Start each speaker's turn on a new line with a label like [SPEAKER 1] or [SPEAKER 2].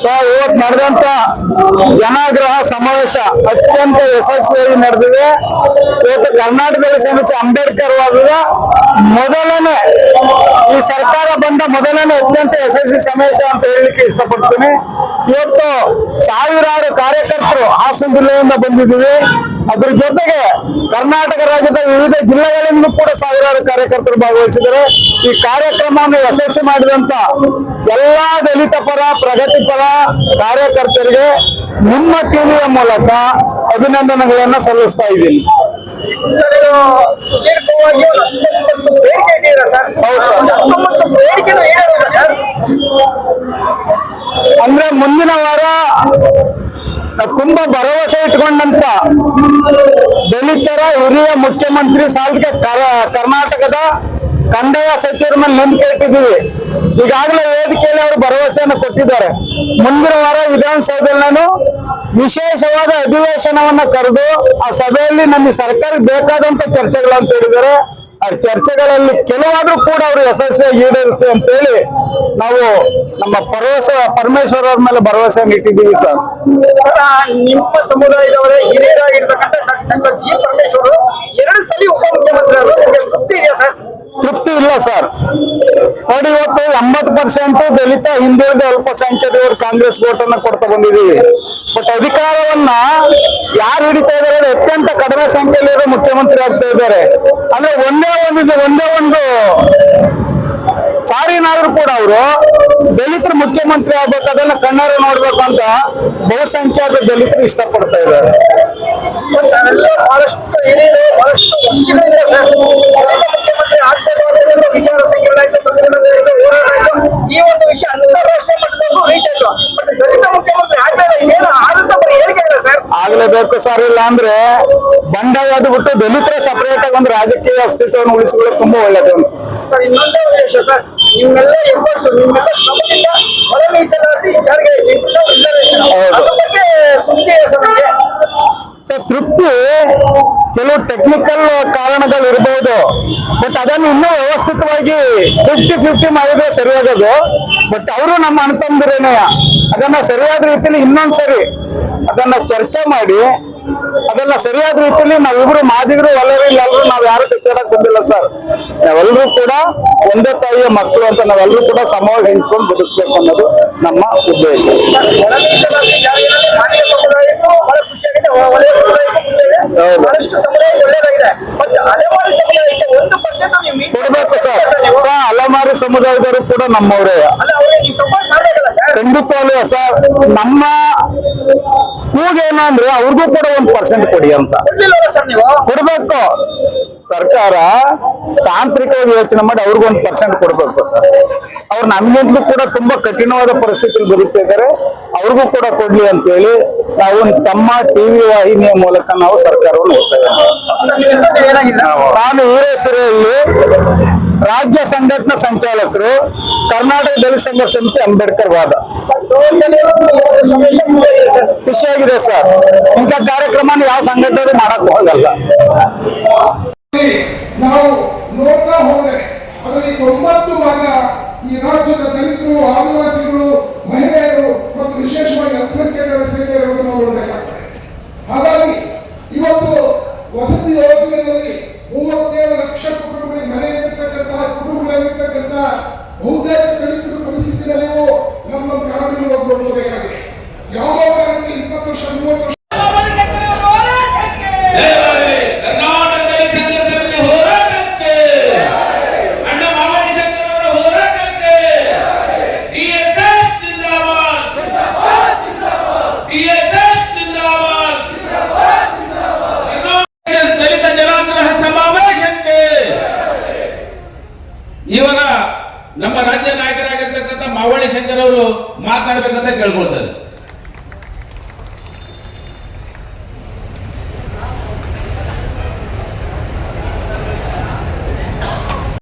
[SPEAKER 1] Sir, ಇವತ್ತು ನಡೆದಂತ ಜನಾಗ್ರಹ ಸಮಾವೇಶ ಅತ್ಯಂತ ಯಶಸ್ವಿಯಾಗಿ ನಡೆದಿದೆ. ಇವತ್ತು ಕರ್ನಾಟಕದಲ್ಲಿ ಸಮಿತಿ ಅಂಬೇಡ್ಕರ್ ವಾದದ ಮೊದಲನೇ, ಈ ಸರ್ಕಾರ ಬಂದ ಮೊದಲನೇ ಅತ್ಯಂತ ಯಶಸ್ವಿ ಸಮಾವೇಶ ಅಂತ ಹೇಳಲಿಕ್ಕೆ ಇಷ್ಟಪಡ್ತೀನಿ. ಇವತ್ತು ಸಾವಿರಾರು ಕಾರ್ಯಕರ್ತರು ಹಾಸನ ಜಿಲ್ಲೆಯಿಂದ ಬಂದಿದ್ದೀವಿ. ಅದ್ರ ಜೊತೆಗೆ ಕರ್ನಾಟಕ ರಾಜ್ಯದ ವಿವಿಧ ಜಿಲ್ಲೆಗಳಿಂದ ಕೂಡ ಸಾವಿರಾರು ಕಾರ್ಯಕರ್ತರು ಭಾಗವಹಿಸಿದ್ದಾರೆ. ಈ ಕಾರ್ಯಕ್ರಮವನ್ನು ಯಶಸ್ವಿ ಮಾಡಿದಂತ ಎಲ್ಲಾ ದಲಿತ ಪರ, ಪ್ರಗತಿಪರ ಕಾರ್ಯಕರ್ತರಿಗೆ ನಿಮ್ಮ ಟಿವಿಯ ಮೂಲಕ ಅಭಿನಂದನೆಗಳನ್ನ ಸಲ್ಲಿಸ್ತಾ ಇದ್ದೀನಿ. ಅಂದ್ರೆ ಮುಂದಿನ ವಾರ ತುಂಬಾ ಭರವಸೆ ಇಟ್ಕೊಂಡಂತ ದಲಿತರ ಹಿರಿಯ ಮುಖ್ಯಮಂತ್ರಿ ಸಾಲಿಗೆ ಕರ್ನಾಟಕದ ಕಂದಾಯ ಸಚಿವರ ಮೇಲೆ ನಂಬಿಕೆ ಇಟ್ಟಿದ್ದೀವಿ. ಈಗಾಗಲೇ ವೇದಿಕೆಯಲ್ಲಿ ಅವರು ಭರವಸೆಯನ್ನು ಕೊಟ್ಟಿದ್ದಾರೆ. ಮುಂದಿನ ವಾರ ವಿಧಾನಸೌಧದಲ್ಲಿ ನಾನು ವಿಶೇಷವಾದ ಅಧಿವೇಶನವನ್ನ ಕರೆದು ಆ ಸಭೆಯಲ್ಲಿ ನಮ್ಮ ಸರ್ಕಾರಕ್ಕೆ ಬೇಕಾದಂತ ಚರ್ಚೆಗಳಂತ ಹೇಳಿದ್ದಾರೆ. ಆ ಚರ್ಚೆಗಳಲ್ಲಿ ಕೆಲವಾದ್ರೂ ಕೂಡ ಅವರು ಯಶಸ್ವಿಯಾಗಿ ಈಡೇರಿಸ್ತೇವೆ ಅಂತ ಹೇಳಿ ನಾವು ನಮ್ಮ ಪರಮೇಶ್ವರ ಅವ್ರ ಮೇಲೆ ಭರವಸೆಯನ್ನು ಇಟ್ಟಿದ್ದೀವಿ. ಸರ್,
[SPEAKER 2] ನಿಮ್ಮ ಸಮುದಾಯದವರೇ ಹಿರಿಯರಾಗಿರ್ತಕ್ಕಂಥ ಡಾಕ್ಟರ್ ಜಿ ಪರಮೇಶ್ವರ್ 2 ಸಲ ಉಪಮುಖ್ಯಮಂತ್ರಿ ತೃಪ್ತಿ ಇದೆಯಾ ಸರ್?
[SPEAKER 1] ತೃಪ್ತಿ ಇಲ್ಲ ಸರ್. ನೋಡಿ, ಇವತ್ತು 80% ದಲಿತ, ಹಿಂದುಳಿದ, ಅಲ್ಪಸಂಖ್ಯಾತರು ಕಾಂಗ್ರೆಸ್ ಓಟ್ ಅನ್ನ ಕೊಡ್ತಾ ಬಂದಿದ್ದೀವಿ. ಬಟ್ ಅಧಿಕಾರವನ್ನ ಯಾರು ಹಿಡಿತಾ ಇದ್ದಾರೆ? ಅತ್ಯಂತ ಕಡಿಮೆ ಸಂಖ್ಯೆಯಲ್ಲಿ ಮುಖ್ಯಮಂತ್ರಿ ಆಗ್ತಾ ಇದ್ದಾರೆ. ಅಂದ್ರೆ ಒಂದೇ ಒಂದು ಸಾರಿನಾದ್ರೂ ಕೂಡ ಅವರು ದಲಿತರು ಮುಖ್ಯಮಂತ್ರಿ ಆಗ್ಬೇಕು, ಅದನ್ನ ಕಣ್ಣಾರೆ ನೋಡ್ಬೇಕು ಅಂತ ಬಹುಸಂಖ್ಯಾತ ದಲಿತರು ಇಷ್ಟಪಡ್ತಾ ಇದ್ದಾರೆ.
[SPEAKER 2] ಬಹಳಷ್ಟು ಹಿರಿಯರು, ಬಹಳಷ್ಟು ವರ್ಷಗಳಿಂದ ಮುಖ್ಯಮಂತ್ರಿ ಆಗ್ಬೇಕು ಅಂತ ವಿಚಾರ ಸಂಕಿರಣ ಆಯ್ತು, ಹೋರಾಟ ಆಯ್ತು. ಈ ಒಂದು ವಿಷಯ ಅಂತಾರಾಷ್ಟ್ರೀಯ ಮಟ್ಟದಲ್ಲೂ ರೀಚ್ ಆಯ್ತು. ಬಟ್ ದಲಿತ ಮುಖ್ಯಮಂತ್ರಿ ಆಗ್ಬೇಕು, ಏನು ಆದಂತ ಹೇಳಿಕೆ ಇಲ್ಲ ಸರ್.
[SPEAKER 1] ಆಗ್ಲೇಬೇಕು ಸರ್. ಇಲ್ಲ ಅಂದ್ರೆ ಬಂಡವಾದ ಬಿಟ್ಟು ದಲಿತರ ಸಪರೇಟ್ ಆಗಿ ಒಂದು ರಾಜಕೀಯ ಅಸ್ತಿತ್ವವನ್ನು ಉಳಿಸಿಕೊಳ್ಳೋದು ತುಂಬಾ ಒಳ್ಳೇದು ಅನ್ಸುತ್ತೆ
[SPEAKER 2] ಸರ್. ಇನ್ನೊಂದೇ ವಿಷಯ ಸರ್, ನಿಮ್ಮೆಲ್ಲ ಎಫರ್ಟ್ಸ್, ನಿಮ್ಮೆಲ್ಲ ಶ್ರಮದಿಂದ ಒಳ ಮೀಸಲಾತಿ ಜಾರಿಗೆ
[SPEAKER 1] ಸರ್, ತೃಪ್ತಿ ಕೆಲವು ಟೆಕ್ನಿಕಲ್ ಕಾರಣಗಳು ಇರಬಹುದು. ಬಟ್ ಅದನ್ನು ಇನ್ನೂ ವ್ಯವಸ್ಥಿತವಾಗಿ 50-50 ಮಾಡಿದ್ರೆ ಸರಿಯಾಗೋದು. ಬಟ್ ಅವರು ನಮ್ಮ ಅಣ್ತಂದಿರೇನೆ, ಅದನ್ನ ಸರಿಯಾದ ರೀತಿಯಲ್ಲಿ ಇನ್ನೊಂದ್ಸರಿ ಅದನ್ನ ಚರ್ಚೆ ಮಾಡಿ ಅದನ್ನ ಸರಿಯಾದ ರೀತಿಯಲ್ಲಿ ನಾವಿಬ್ರು ಮಾದಿದ್ರು ಎಲ್ಲರೂ ನಾವ್ ಯಾರು ಕಿತ್ತಾಡಕ್ ಬಂದಿಲ್ಲ ಸರ್. ನಾವೆಲ್ಲರೂ ಕೂಡ ಒಂದೇ ತಾಯಿಯ ಮಕ್ಕಳು ಅಂತ ನಾವೆಲ್ಲರೂ ಕೂಡ ಸಮವಾಗಿ ಹಂಚ್ಕೊಂಡು ಬದುಕಬೇಕು ಅನ್ನೋದು ನಮ್ಮ ಉದ್ದೇಶ. ಕೊಡ್ಬೇಕು ಸರ್. ಅಲೆಮಾರಿ ಸಮುದಾಯದವರು ಕೂಡ ನಮ್ಮವರೇ. ಖಂಡಿತವಲ್ಲ ಸರ್. ನಮ್ಮ ಕೂಗೇನು ಅಂದ್ರೆ ಅವ್ರಿಗೂ ಕೂಡ 1% ಕೊಡಿ ಅಂತ ಕೊಡ್ಬೇಕು. ಸರ್ಕಾರ ತಾಂತ್ರಿಕವಾಗಿ ಯೋಚನೆ ಮಾಡಿ ಅವ್ರಿಗೂ 1% ಕೊಡ್ಬೇಕು ಸರ್. ಅವ್ರು ನಮ್ಗಿಂತಲೂ ಕೂಡ ತುಂಬಾ ಕಠಿಣವಾದ ಪರಿಸ್ಥಿತಿಯಲ್ಲಿ ಬದುಕ್ತಾ ಇದ್ದಾರೆ. ಅವ್ರಿಗೂ ಕೂಡ ಕೊಡ್ಲಿ ಅಂತ ಹೇಳಿ ನಾವು ತಮ್ಮ ಟಿವಿ ವಾಹಿನಿಯ ಮೂಲಕ ನಾವು ಸರ್ಕಾರವನ್ನು ಹೋಗ್ತಾ ಇದ್ದೇವೆ. ನಾನು ಈರೇಶ್ವರಿಯಲ್ಲಿ ರಾಜ್ಯ ಸಂಘಟನಾ ಸಂಚಾಲಕರು, ಕರ್ನಾಟಕ ದಲಿತ ಸಂಘರ್ಷ ಸಮಿತಿ ಅಂಬೇಡ್ಕರ್ ವಾದ. ಖುಷಿಯಾಗಿದೆ ಸರ್. ಇಂಥ ಕಾರ್ಯಕ್ರಮ ಯಾವ ಸಂಘಟನೆ ಮಾಡಕ್ ಹೋಗಲ್ಲ.
[SPEAKER 3] ನಾವು ನೋಡ್ತಾ ಹೋದ್ರೆ ಅದರಲ್ಲಿ 90 ಭಾಗ ಈ ರಾಜ್ಯದ ದಲಿತರು, ಆದಿವಾಸಿಗಳು, ಮಹಿಳೆಯರು ಮತ್ತು ವಿಶೇಷವಾಗಿ ಅಲ್ಪಸಂಖ್ಯಾತರ ಸೇರಿರುವುದನ್ನು ನಾವು ನೋಡಬೇಕಾಗ್ತದೆ. ಹಾಗಾಗಿ ಇವತ್ತು ವಸತಿ ಯೋಜನೆಯಲ್ಲಿ 37 ಲಕ್ಷ ಕುಟುಂಬಗಳಿಗೆ ಮನೆ ಇರ್ತಕ್ಕಂಥ ಕುಟುಂಬಗಳಿರ್ತಕ್ಕಂಥ ಬಹುತೇಕ ದಲಿತರ ಪರಿಸ್ಥಿತಿಯಲ್ಲಿ ನೀವು ನಮ್ಮ ಕಾರಣಗಳು ನೋಡಬೇಕಾಗಿದೆ. ಯಾವುದೋ ಕಾರಣಕ್ಕೆ 20 ವರ್ಷ 30 ವರ್ಷ
[SPEAKER 4] ಇವಾಗ ನಮ್ಮ ರಾಜ್ಯ ನಾಯಕರಾಗಿರ್ತಕ್ಕಂಥ ಮಾವಳಿ ಶಂಕರ್ ಅವರು ಮಾತನಾಡಬೇಕಂತ ಕೇಳ್ಕೊಳ್ತಾರೆ.